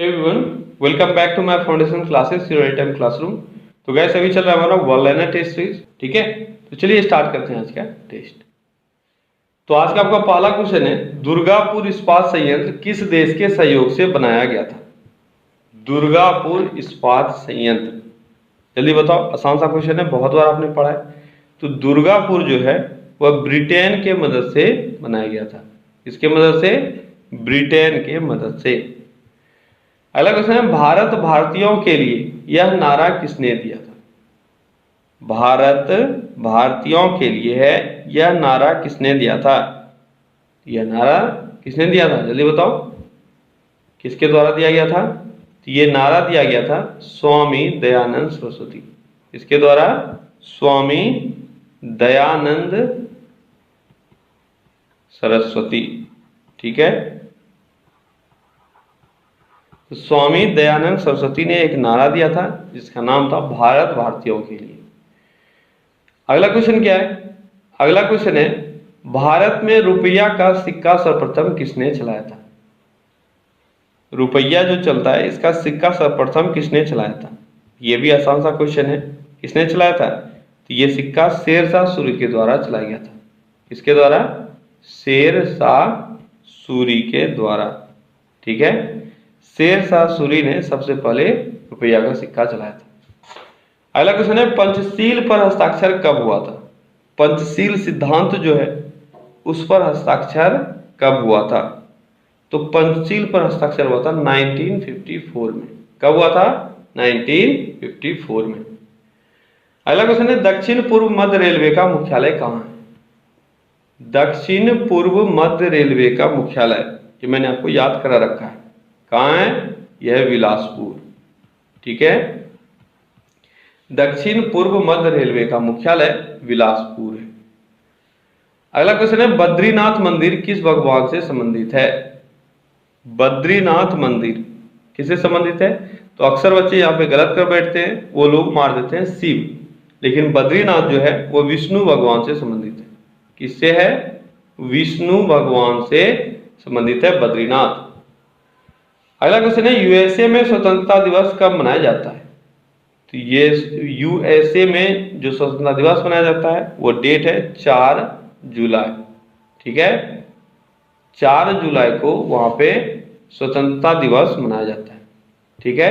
Everyone, welcome back to my foundation classes your time classroom. तो guys अभी चल रहा है हमारा वर्ल्ड लाइनर टेस्ट सीरीज। ठीक है, तो चलिए स्टार्ट करते हैं आज का टेस्ट। तो आज का आपका पहला क्वेश्चन है, दुर्गापुर इस्पात संयंत्र किस देश के सहयोग से बनाया गया था? दुर्गापुर इस्पात संयंत्र, जल्दी बताओ। आसान सा क्वेश्चन है, बहुत बार आपने पढ़ा है। तो दुर्गापुर जो है वह ब्रिटेन के मदद से बनाया गया था। किसके मदद से? ब्रिटेन के मदद से। अगला क्वेश्चन है, भारत भारतीयों के लिए यह नारा किसने दिया था? भारत भारतीयों के लिए है यह नारा किसने दिया था? यह नारा किसने दिया था, जल्दी बताओ। किसके द्वारा दिया गया था? तो ये नारा दिया गया था स्वामी दयानंद सरस्वती। इसके द्वारा? स्वामी दयानंद सरस्वती। ठीक है, तो स्वामी दयानंद सरस्वती ने एक नारा दिया था जिसका नाम था भारत भारतीयों के लिए। अगला क्वेश्चन क्या है? अगला क्वेश्चन है, भारत में रुपया का सिक्का सर्वप्रथम किसने चलाया था? रुपया जो चलता है इसका सिक्का सर्वप्रथम किसने चलाया था? यह भी आसान सा क्वेश्चन है। किसने चलाया था? तो ये सिक्का शेरशाह सूरी के द्वारा चलाया गया था। किसके द्वारा? शेरशाह सूरी के द्वारा। ठीक है, शेरशाह सूरी ने सबसे पहले रुपया का सिक्का चलाया था। अगला क्वेश्चन है, पंचशील पर हस्ताक्षर कब हुआ था? पंचशील सिद्धांत जो है उस पर हस्ताक्षर कब हुआ था? तो पंचशील पर हस्ताक्षर हुआ था 1954 में। कब हुआ था? 1954 में। अगला क्वेश्चन है, दक्षिण पूर्व मध्य रेलवे का मुख्यालय कहाँ है? दक्षिण पूर्व मध्य रेलवे का मुख्यालय, ये मैंने आपको याद करा रखा है, कहाँ है? यह बिलासपुर। ठीक है, दक्षिण पूर्व मध्य रेलवे का मुख्यालय बिलासपुर है। अगला क्वेश्चन है, बद्रीनाथ मंदिर किस भगवान से संबंधित है? बद्रीनाथ मंदिर किससे संबंधित है? तो अक्सर बच्चे यहाँ पे गलत कर बैठते हैं, वो लोग मार देते हैं शिव, लेकिन बद्रीनाथ जो है वो विष्णु भगवान से संबंधित है। किससे है? विष्णु भगवान से संबंधित है बद्रीनाथ। अगला क्वेश्चन है, यूएसए में स्वतंत्रता दिवस कब मनाया जाता है? तो ये यूएसए में जो स्वतंत्रता दिवस मनाया जाता है वो डेट है 4 जुलाई। ठीक है, 4 जुलाई को वहां पे स्वतंत्रता दिवस मनाया जाता है। ठीक है,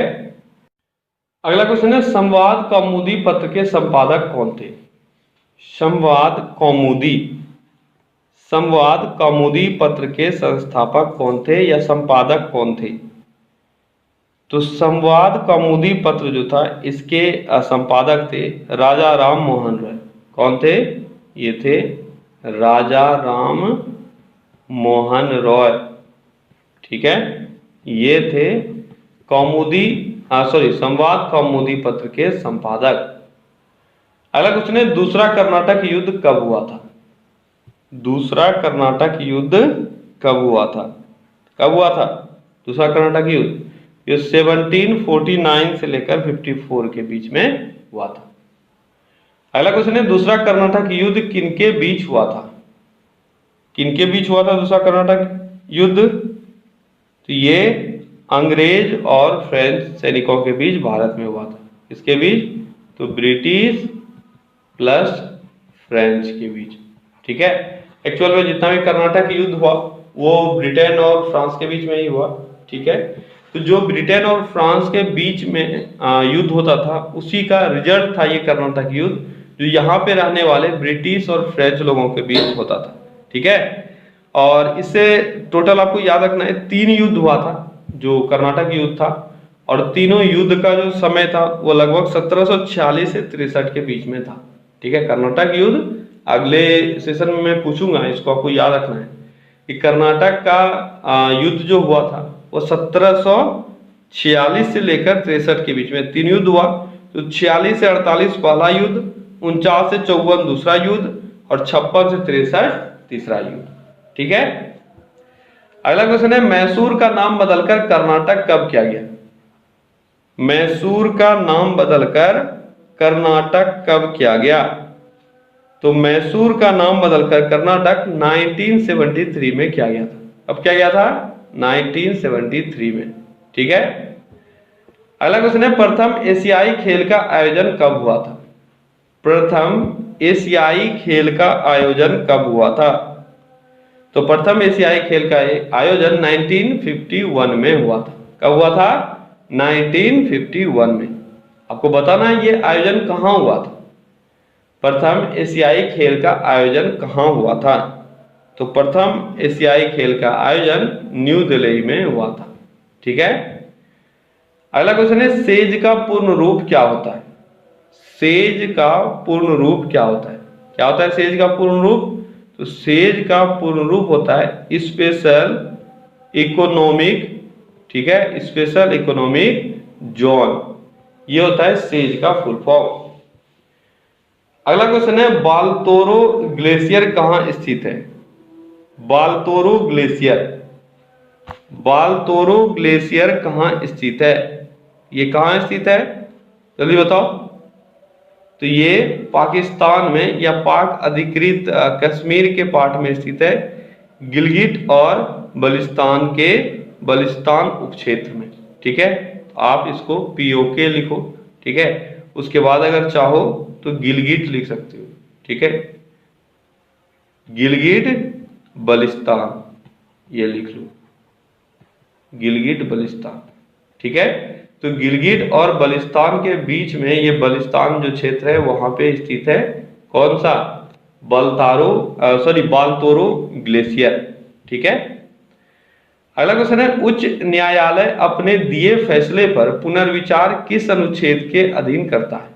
अगला क्वेश्चन है, संवाद कौमुदी पत्र के संपादक कौन थे? संवाद कौमुदी, संवाद कौमुदी पत्र के संस्थापक कौन थे या संपादक कौन थे? तो संवाद कौमुदी पत्र जो था इसके संपादक थे राजा राम मोहन रॉय। कौन थे? ये थे राजा राम मोहन रॉय। ठीक है, ये थे कौमुदी संवाद कौमुदी पत्र के संपादक। अगला क्वेश्चन है, दूसरा कर्नाटक युद्ध कब हुआ था? दूसरा कर्नाटक युद्ध कब हुआ था? कब हुआ था दूसरा कर्नाटक युद्ध? ये 1749 से लेकर 54 के बीच में हुआ था। अगला क्वेश्चन है, दूसरा कर्नाटक युद्ध किनके बीच हुआ था? किनके बीच हुआ था दूसरा कर्नाटक युद्ध? तो ये अंग्रेज और फ्रेंच सैनिकों के बीच भारत में हुआ था। किसके बीच? तो ब्रिटिश प्लस फ्रेंच के बीच। ठीक है, एक्चुअल में जितना भी कर्नाटक युद्ध हुआ वो ब्रिटेन और फ्रांस के बीच में ही हुआ। ठीक है, तो जो ब्रिटेन और फ्रांस के बीच में युद्ध होता था उसी का रिजल्ट था ये कर्नाटक युद्ध, जो यहाँ पे रहने वाले ब्रिटिश और फ्रेंच लोगों के बीच होता था। ठीक है, और इससे टोटल आपको याद रखना है 3 युद्ध हुआ था जो कर्नाटक युद्ध था, और तीनों युद्ध का जो समय था वो लगभग 1746 से 63 के बीच में था। ठीक है, कर्नाटक युद्ध अगले सेशन में मैं पूछूंगा, इसको आपको याद रखना है कि कर्नाटक का युद्ध जो हुआ था वो 1746 से लेकर 63 के बीच में 3 युद्ध हुआ। तो 46 से 48 पहला युद्ध, 49 से 54 दूसरा युद्ध, और 56 से 63 तीसरा युद्ध। ठीक है, अगला क्वेश्चन है, मैसूर का नाम बदलकर कर्नाटक कब किया गया? मैसूर का नाम बदलकर कर्नाटक कब किया गया? तो मैसूर का नाम बदलकर कर्नाटक 1973 में किया गया था। अब क्या गया था? 1973 में। ठीक है। अगला क्वेश्चन है, प्रथम एशियाई खेल का आयोजन कब हुआ था? प्रथम एशियाई खेल का आयोजन कब हुआ था? तो प्रथम एशियाई खेल का आयोजन 1951 में हुआ था। कब हुआ था? 1951 में। आपको बताना है ये आयोजन कहाँ हुआ था। प्रथम एशियाई खेल का आयोजन कहाँ हुआ था? तो प्रथम एशियाई खेल का आयोजन न्यू दिल्ली में हुआ था। ठीक है। अगला क्वेश्चन है, सेज का पूर्ण रूप क्या होता है? सेज का पूर्ण रूप क्या होता है? क्या होता है सेज का पूर्ण रूप? तो सेज का पूर्ण रूप होता है स्पेशल इकोनॉमिक, ठीक है, स्पेशल इकोनॉमिक जोन। ये होता है सेज का फुल फॉर्म। अगला क्वेश्चन है, बालतोरो ग्लेशियर कहाँ स्थित है? बालतोरो ग्लेशियर, बालतोरो ग्लेशियर कहाँ स्थित है? ये कहाँ स्थित है, जल्दी बताओ। तो ये पाकिस्तान में या पाक अधिकृत कश्मीर के पार्ट में स्थित है, गिलगिट और बल्टिस्तान के बल्टिस्तान उपक्षेत्र में। ठीक है, तो आप इसको POK लिखो। ठीक है, उसके बाद अगर चाहो तो गिलगिट लिख सकते हो। ठीक है, गिलगिट बल्टिस्तान, ये लिख लो, गिलगिट बल्टिस्तान। ठीक है, तो गिलगिट और बल्टिस्तान के बीच में ये बल्टिस्तान जो क्षेत्र है वहां पे स्थित है कौन सा? बालतोरो ग्लेशियर। ठीक है। अगला क्वेश्चन है, उच्च न्यायालय अपने दिए फैसले पर पुनर्विचार किस अनुच्छेद के अधीन करता है?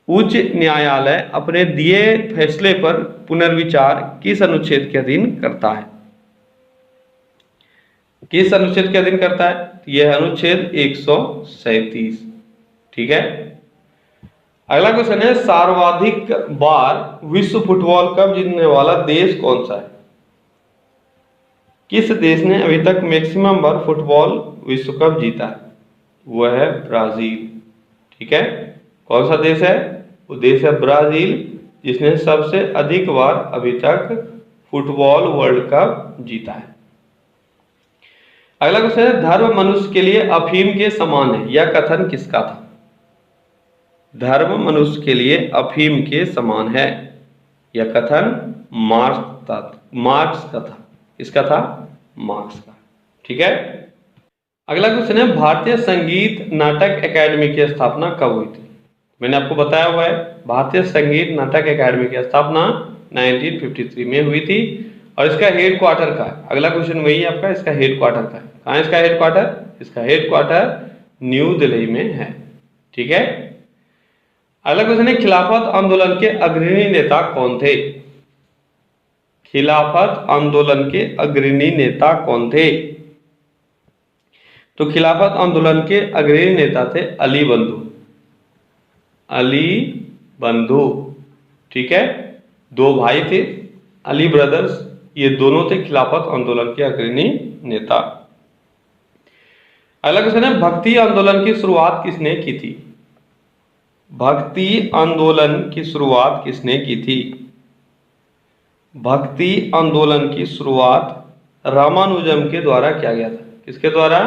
उच्च न्यायालय अपने दिए फैसले पर पुनर्विचार किस अनुच्छेद के अधीन करता है? किस अनुच्छेद के अधीन करता है? यह अनुच्छेद 137। ठीक है। अगला क्वेश्चन है, सर्वाधिक बार विश्व फुटबॉल कप जीतने वाला देश कौन सा है? किस देश ने अभी तक मैक्सिमम बार फुटबॉल विश्व कप जीता है? वह है ब्राजील। ठीक है, कौन सा देश है? वो देश है ब्राजील, जिसने सबसे अधिक बार अभी तक फुटबॉल वर्ल्ड कप जीता है। अगला क्वेश्चन है, धर्म मनुष्य के लिए अफीम के समान है, यह कथन किसका था? धर्म मनुष्य के लिए अफीम के समान है, यह कथन मार्क्स का था। इसका था मार्क्स का। ठीक है। अगला क्वेश्चन है, भारतीय संगीत नाटक अकादमी की स्थापना कब हुई थी? मैंने आपको बताया हुआ है, भारतीय संगीत नाटक अकादमी की स्थापना 1953 में हुई थी। और इसका हेड क्वार्टर का है, अगला क्वेश्चन वही है आपका, इसका हेड क्वार्टर का है। कहाँ है इसका हेड क्वार्टर? इसका हेड क्वार्टर न्यू दिल्ली में है। ठीक है। अगला क्वेश्चन है, खिलाफत आंदोलन के अग्रणी नेता कौन थे? खिलाफत आंदोलन के अग्रणी नेता कौन थे? तो खिलाफत आंदोलन के अग्रणी नेता थे अली बंधु। अली बंधु। ठीक है, दो भाई थे अली ब्रदर्स, ये दोनों थे खिलाफत आंदोलन के अग्रणी नेता। अगला क्वेश्चन है, भक्ति आंदोलन की शुरुआत किसने की थी? भक्ति आंदोलन की शुरुआत किसने की थी? भक्ति आंदोलन की शुरुआत रामानुजम के द्वारा किया गया था। किसके द्वारा?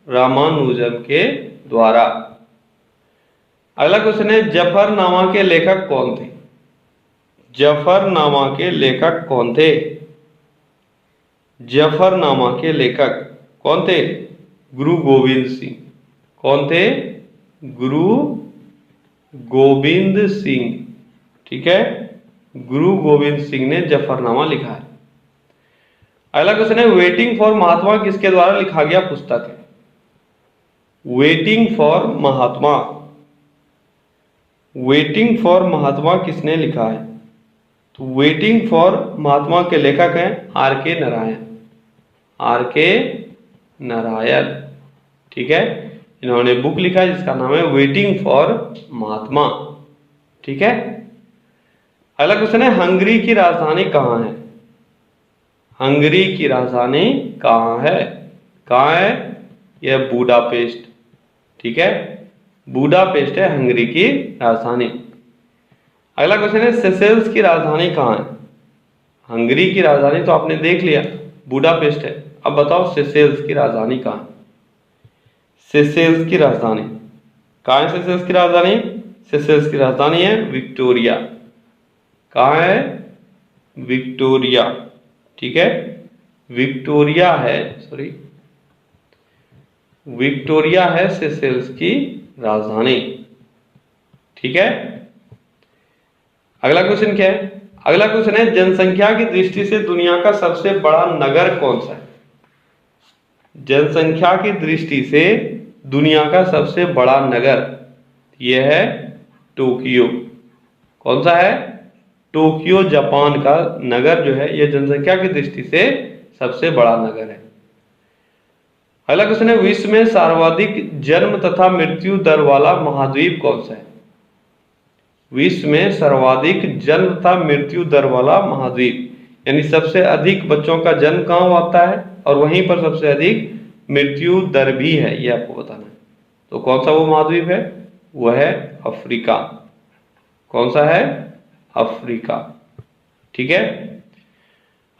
रामानुजम के द्वारा। अगला क्वेश्चन है, जफरनामा के लेखक कौन थे? जफरनामा के लेखक कौन थे? जफरनामा के लेखक कौन थे? गुरु गोविंद सिंह। कौन थे? गुरु गोविंद सिंह। ठीक है, गुरु गोविंद सिंह ने जफरनामा लिखा है। अगला क्वेश्चन है, वेटिंग फॉर महात्मा किसके द्वारा लिखा गया पुस्तक है? Waiting for Mahatma, waiting for Mahatma किसने लिखा है? तो वेटिंग फॉर महात्मा के लेखक हैं RK नारायण। RK नारायण। ठीक है, इन्होंने बुक लिखा है जिसका नाम है वेटिंग फॉर महात्मा। ठीक है। अगला क्वेश्चन है, हंगरी की राजधानी कहाँ है? हंगरी की राजधानी कहाँ है? कहाँ है? यह बुडापेस्ट। ठीक है, बुडापेस्ट है हंगरी की राजधानी। अगला क्वेश्चन है, सेशेल्स की राजधानी कहाँ है? हंगरी की राजधानी तो आपने देख लिया, बुडापेस्ट है। अब बताओ सेशेल्स की राजधानी कहाँ है? सेशेल्स की राजधानी। कहाँ है सेशेल्स की राजधानी? सेशेल्स की राजधानी है विक्टोरिया। कहाँ है? विक्टोरिया। ठीक है, विक्टोरिया है, सॉरी, विक्टोरिया है सेशेल्स की राजधानी। ठीक है, अगला क्वेश्चन क्या है? अगला क्वेश्चन है जनसंख्या की दृष्टि से दुनिया का सबसे बड़ा नगर कौन सा है? जनसंख्या की दृष्टि से दुनिया का सबसे बड़ा नगर यह है टोक्यो। कौन सा है? टोक्यो जापान का नगर जो है यह जनसंख्या की दृष्टि से सबसे बड़ा नगर है। अगला क्वेश्चन है विश्व में सर्वाधिक जन्म तथा मृत्यु दर वाला महाद्वीप कौन सा है? विश्व में सर्वाधिक जन्म तथा मृत्यु दर वाला महाद्वीप, यानी सबसे अधिक बच्चों का जन्म कहाँ होता है और वहीं पर सबसे अधिक मृत्यु दर भी है, ये आपको बताना है। तो कौन सा वो महाद्वीप है? वह है अफ्रीका। कौन सा है? अफ्रीका। ठीक है,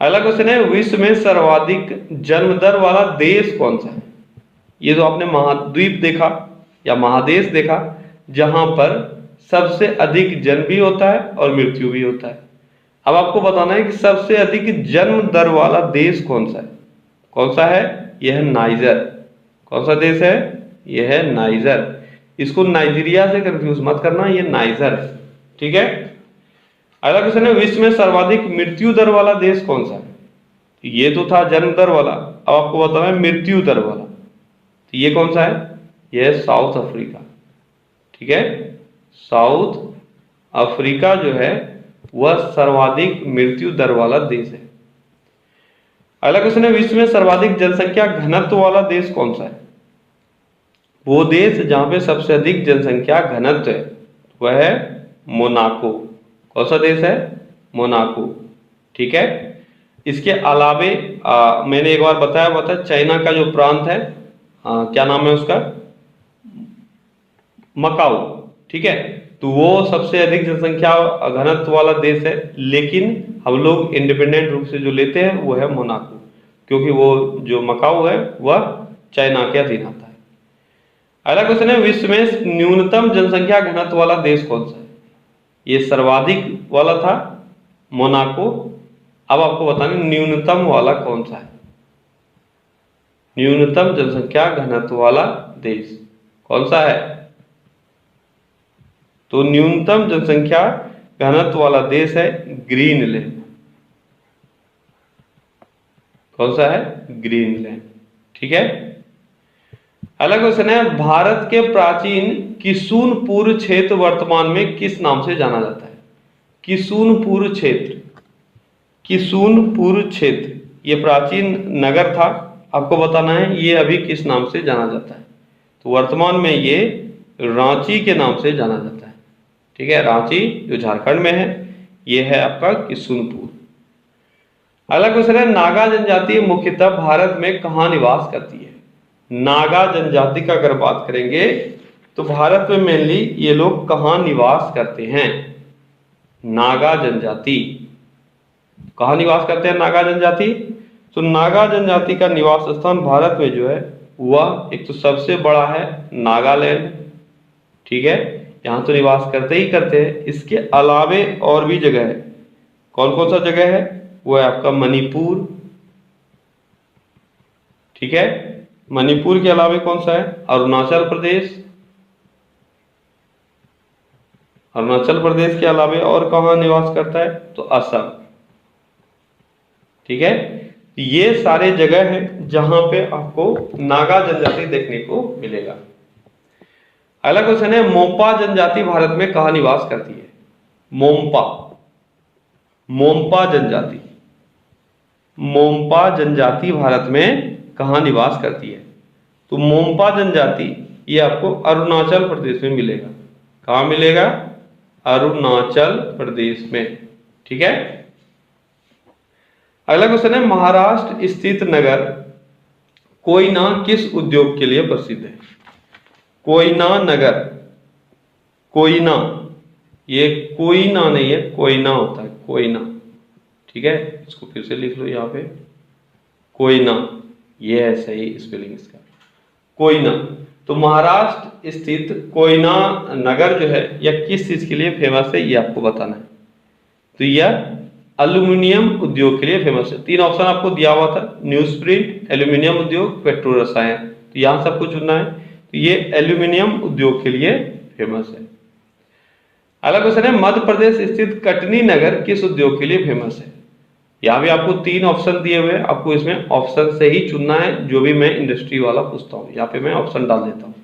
अगला क्वेश्चन है विश्व में सर्वाधिक जन्म दर वाला देश कौन सा है? ये तो आपने महाद्वीप देखा या महादेश देखा जहां पर सबसे अधिक जन्म भी होता है और मृत्यु भी होता है। अब आपको बताना है कि सबसे अधिक जन्म दर वाला देश कौन सा है? कौन सा है? यह है नाइजर। कौन सा देश है? यह है नाइजर। इसको नाइजीरिया से कंफ्यूज मत करना, यह नाइजर है। ठीक है, अगला क्वेश्चन है विश्व में सर्वाधिक मृत्यु दर वाला देश कौन सा है? ये तो था जन्म दर वाला, अब आपको बताना है मृत्यु दर वाला। तो ये कौन सा है? यह है साउथ अफ्रीका। ठीक है, साउथ अफ्रीका जो है वह सर्वाधिक मृत्यु दर वाला देश है। अगला क्वेश्चन है विश्व में सर्वाधिक जनसंख्या घनत्व वाला देश कौन सा है? वो देश जहां पे सबसे अधिक जनसंख्या घनत्व है वह है मोनाको। कौन सा देश है? मोनाको। ठीक है, इसके अलावे मैंने एक बार बताया हुआ था चाइना का जो प्रांत है, क्या नाम है उसका? मकाऊ। ठीक है, तो वो सबसे अधिक जनसंख्या घनत्व वाला देश है, लेकिन हम लोग इंडिपेंडेंट रूप से जो लेते हैं वो है मोनाको, क्योंकि वो जो मकाऊ है वह चाइना के अधीन आता है। अगला क्वेश्चन है विश्व में न्यूनतम जनसंख्या घनत्व वाला देश कौन सा है? ये सर्वाधिक वाला था मोनाको, अब आपको बताना न्यूनतम वाला कौन सा है। न्यूनतम जनसंख्या घनत्व वाला देश कौन सा है? तो न्यूनतम जनसंख्या घनत्व वाला देश है ग्रीनलैंड। कौन सा है? ग्रीनलैंड। ठीक है, अगला क्वेश्चन है भारत के प्राचीन किशुनपुर क्षेत्र वर्तमान में किस नाम से जाना जाता है? किशुनपुर क्षेत्र, किशुनपुर क्षेत्र ये प्राचीन नगर था, आपको बताना है ये अभी किस नाम से जाना जाता है। तो वर्तमान में ये रांची के नाम से जाना जाता है। ठीक है, रांची जो झारखंड में है ये है आपका किशुनपुर। अगला क्वेश्चन है नागा जनजाति मुख्यतः भारत में कहाँ निवास करती है? नागा जनजाति का अगर बात करेंगे तो भारत में मेनली ये लोग कहाँ निवास करते हैं? नागा जनजाति कहाँ निवास करते हैं? नागा जनजाति, तो नागा जनजाति का निवास स्थान भारत में जो है वह एक तो सबसे बड़ा है नागालैंड। ठीक है, यहाँ तो निवास करते ही करते हैं, इसके अलावे और भी जगह है। कौन कौन सा जगह है? वो है आपका मणिपुर। ठीक है, मणिपुर के अलावे कौन सा है? अरुणाचल प्रदेश। अरुणाचल प्रदेश के अलावे और कहाँ निवास करता है? तो असम। ठीक है, ये सारे जगह हैं जहां पे आपको नागा जनजाति देखने को मिलेगा। अगला क्वेश्चन है मोंपा जनजाति भारत में कहाँ निवास करती है? मोंपा, मोंपा जनजाति, मोंपा जनजाति भारत में कहाँ निवास करती है? तो मोंपा जनजाति ये आपको अरुणाचल प्रदेश में मिलेगा। कहाँ मिलेगा? अरुणाचल प्रदेश में। ठीक है, अगला क्वेश्चन है महाराष्ट्र स्थित नगर कोयना किस उद्योग के लिए प्रसिद्ध है? कोयना नगर, कोयना, ये कोयना नहीं है, कोयना होता है, कोयना। ठीक है, इसको फिर से लिख लो यहाँ पे, कोयना, ये है सही स्पेलिंग इसका, कोयना। तो महाराष्ट्र स्थित कोयना नगर जो है यह किस चीज के लिए फेमस है, ये आपको बताना है। तो यह एल्यूमिनियम उद्योग के लिए फेमस है। 3 ऑप्शन आपको दिया हुआ था, न्यूज प्रिंट, एल्यूमिनियम उद्योग, पेट्रो रसायन। तो यहां सबको चुनना है। तो ये एल्यूमिनियम उद्योग के लिए फेमस है। अगला क्वेश्चन है, मध्य प्रदेश स्थित कटनी नगर किस उद्योग के लिए फेमस है। यहाँ भी आपको 3 ऑप्शन दिए हुए हैं, आपको इसमें ऑप्शन से ही चुनना है। जो भी मैं इंडस्ट्री वाला पूछता हूँ यहाँ पे मैं ऑप्शन डाल देता हूँ।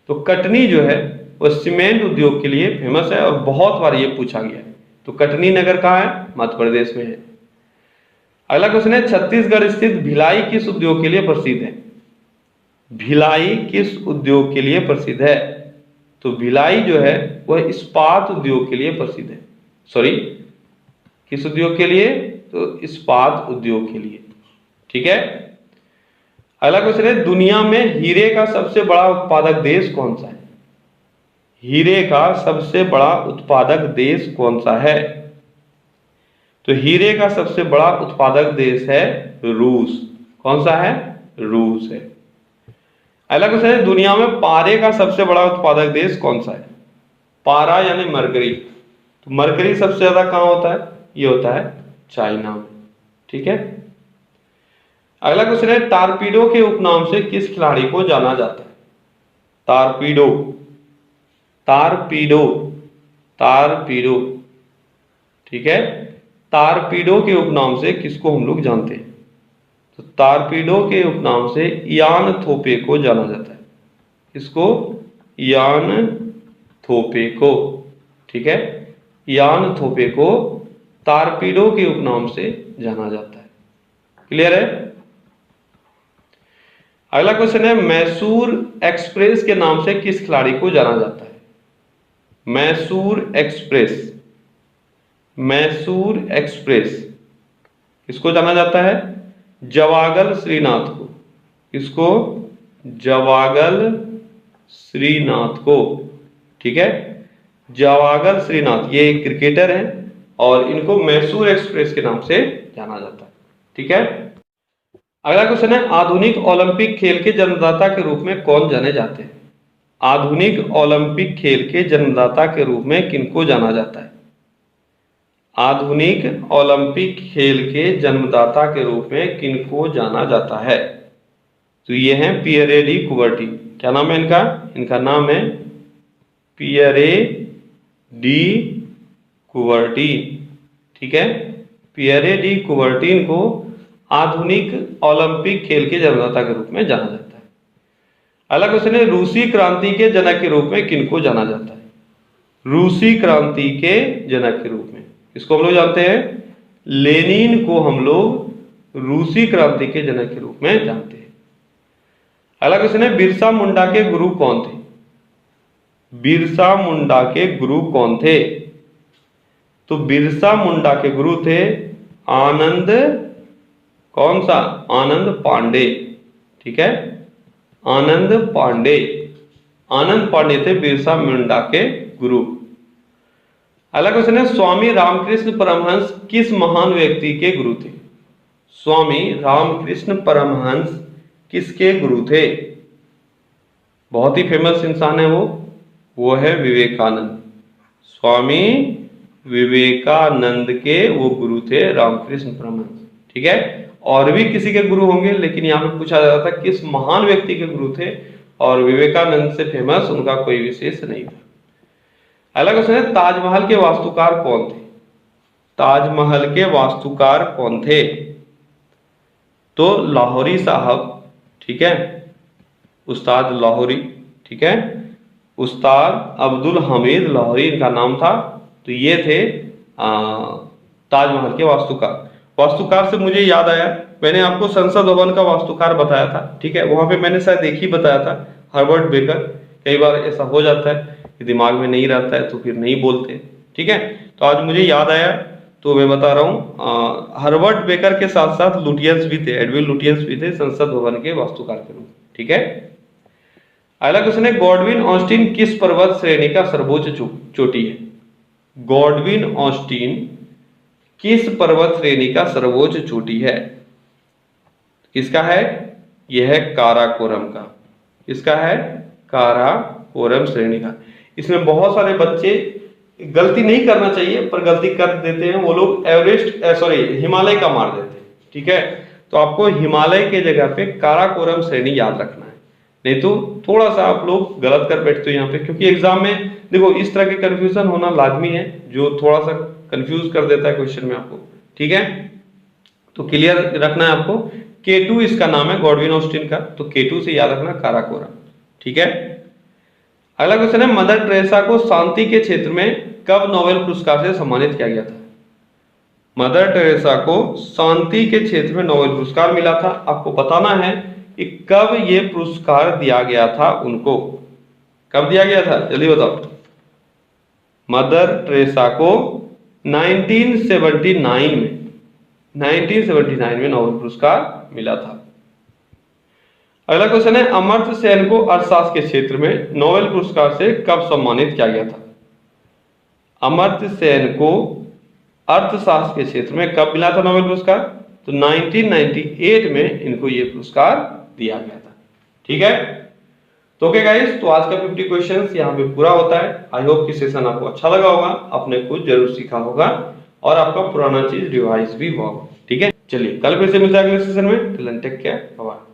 तो कटनी जो है वो सीमेंट उद्योग के लिए फेमस है और बहुत बार ये पूछा गया है। तो कटनी नगर कहाँ है, मध्य प्रदेश में है। अगला क्वेश्चन है, छत्तीसगढ़ स्थित भिलाई किस उद्योग के लिए प्रसिद्ध है। भिलाई किस उद्योग के लिए प्रसिद्ध है। तो भिलाई जो है वह इस्पात उद्योग के लिए प्रसिद्ध है। सॉरी, किस उद्योग के लिए, तो इस्पात उद्योग के लिए। ठीक है। अगला क्वेश्चन है, दुनिया में हीरे का सबसे बड़ा उत्पादक देश कौन सा है। हीरे का सबसे बड़ा उत्पादक देश कौन सा है। तो हीरे का सबसे बड़ा उत्पादक देश है रूस। कौन सा है, रूस है। अगला क्वेश्चन है, दुनिया में पारे का सबसे बड़ा उत्पादक देश कौन सा है। पारा यानी मरकरी। तो मरकरी सबसे ज्यादा कहां होता है, ये होता है चाइना में। ठीक है। अगला क्वेश्चन है, टारपीडो के उपनाम से किस खिलाड़ी को जाना जाता है। Torpedo, torpedo, torpedo. ठीक है। टारपीडो के उपनाम से किसको हम लोग जानते हैं। तो टारपीडो के उपनाम से यान थोपे को जाना जाता है। किसको, यान थोपे को। ठीक है। यान थोपे को टारपीडो के उपनाम से जाना जाता है। क्लियर है। अगला क्वेश्चन है, मैसूर एक्सप्रेस के नाम से किस खिलाड़ी को जाना जाता है। मैसूर एक्सप्रेस, मैसूर एक्सप्रेस किसको जाना जाता है, जवागल श्रीनाथ को। किसको, जवागल श्रीनाथ को। ठीक है। जवागल श्रीनाथ ये एक क्रिकेटर हैं और इनको मैसूर एक्सप्रेस के नाम से जाना जाता है। ठीक है। अगला क्वेश्चन है, आधुनिक ओलंपिक खेल के जन्मदाता के रूप में कौन जाने जाते हैं। आधुनिक ओलंपिक खेल के जन्मदाता के रूप में किनको जाना जाता है। आधुनिक ओलंपिक खेल के जन्मदाता के रूप में किनको जाना जाता है। तो ये हैं पियरे डी कुबर्टी। क्या नाम है इनका, इनका नाम है पियरे डी कुबर्टी। ठीक है। पियरे डी कुबर्टीन को आधुनिक ओलंपिक खेल के जन्मदाता के रूप में जाना जाता है। अगला क्वेश्चन है, रूसी क्रांति के जनक के रूप में किनको जाना जाता है। रूसी क्रांति के जनक के रूप में किसको हम लोग जानते हैं, लेनिन को हम लोग रूसी क्रांति के जनक के रूप में जानते हैं। अगला क्वेश्चन है, बिरसा मुंडा के गुरु कौन थे। बिरसा मुंडा के गुरु कौन थे। तो बिरसा मुंडा के गुरु थे आनंद, कौन सा, आनंद पांडे। ठीक है। आनंद पांडे, आनंद पांडे थे बिरसा मुंडा के गुरु। अगला क्वेश्चन है, स्वामी रामकृष्ण परमहंस किस महान व्यक्ति के गुरु थे। स्वामी रामकृष्ण परमहंस किसके गुरु थे। बहुत ही फेमस इंसान है वो है विवेकानंद। स्वामी विवेकानंद के वो गुरु थे रामकृष्ण परमहंस। ठीक है। और भी किसी के गुरु होंगे, लेकिन यहाँ पे पूछा जाता था किस महान व्यक्ति के गुरु थे, और विवेकानंद से फेमस उनका कोई विशेष नहीं था। अगला क्वेश्चन है, ताजमहल के वास्तुकार कौन थे। ताजमहल के वास्तुकार कौन थे। तो लाहौरी साहब। ठीक है, उस्ताद लाहौरी। ठीक है, उस्ताद अब्दुल हमीद लाहौरी इनका नाम था। तो ये थे ताजमहल के वास्तुकार। वास्तुकार से मुझे याद आया, मैंने आपको संसद भवन का वास्तुकार बताया था। ठीक है, वहां पे मैंने शायद एक ही बताया था, हर्बर्ट बेकर। कई बार ऐसा हो जाता है कि दिमाग में नहीं रहता है तो फिर नहीं बोलते। ठीक है, तो आज मुझे याद आया तो मैं बता रहा हूँ। हर्बर्ट बेकर के साथ साथ लुटियंस भी थे, एडविन लुटियंस भी थे संसद भवन के वास्तुकार के रूप। ठीक है। अगला क्वेश्चन है, गॉडविन ऑस्टिन किस पर्वत श्रेणी का सर्वोच्च चोटी है। गॉडविन ऑस्टिन किस पर्वत श्रेणी का सर्वोच्च चोटी है। किसका है, यह है काराकोरम का। किसका है, काराकोरम श्रेणी का। इसमें बहुत सारे बच्चे गलती नहीं करना चाहिए पर गलती कर देते हैं, वो लोग हिमालय का मार देते हैं। ठीक है, तो आपको हिमालय के जगह पे काराकोरम श्रेणी याद रखना है, नहीं तो थोड़ा सा आप लोग गलत कर बैठते हो यहाँ पे, क्योंकि एग्जाम में देखो इस तरह के कंफ्यूजन होना लाजमी है, जो थोड़ा सा कंफ्यूज कर देता है क्वेश्चन में आपको। ठीक है, तो क्लियर रखना है आपको। K2 इसका नाम है, गॉडविन ऑस्टिन का, तो K2 से याद रखना काराकोरम। ठीक है, अगला क्वेश्चन है, मदर टेरेसा को शांति के क्षेत्र में कब नोबेल पुरस्कार से सम्मानित किया गया था? मदर टेरेसा को शांति के क्षेत्र में नोबेल पुरस्कार मिला था। आपको बताना है कि कब ये पुरस्कार दिया गया था उनको, कब दिया गया था, जल्दी बताओ। मदर टेरेसा को 1979 में नोबेल पुरस्कार मिला था। अगला क्वेश्चन है, अमर्त्य सेन को अर्थशास्त्र के क्षेत्र में नोबेल पुरस्कार से कब सम्मानित किया गया था? अमर्त्य सेन को अर्थशास्त्र के क्षेत्र में कब मिला था नोबेल पुरस्कार? तो 1998 में इनको ये पुरस्कार दिया गया था। ठीक है, तो ओके गाइस, तो आज का 50 क्वेश्चंस यहाँ पे पूरा होता है। आई होप कि सेशन आपको अच्छा लगा होगा, आपने कुछ जरूर सीखा होगा और आपका पुराना चीज रिवाइज भी हुआ होगा। ठीक है, चलिए कल फिर से मिलते हैं अगले सेशन में। Till then take care, bye bye.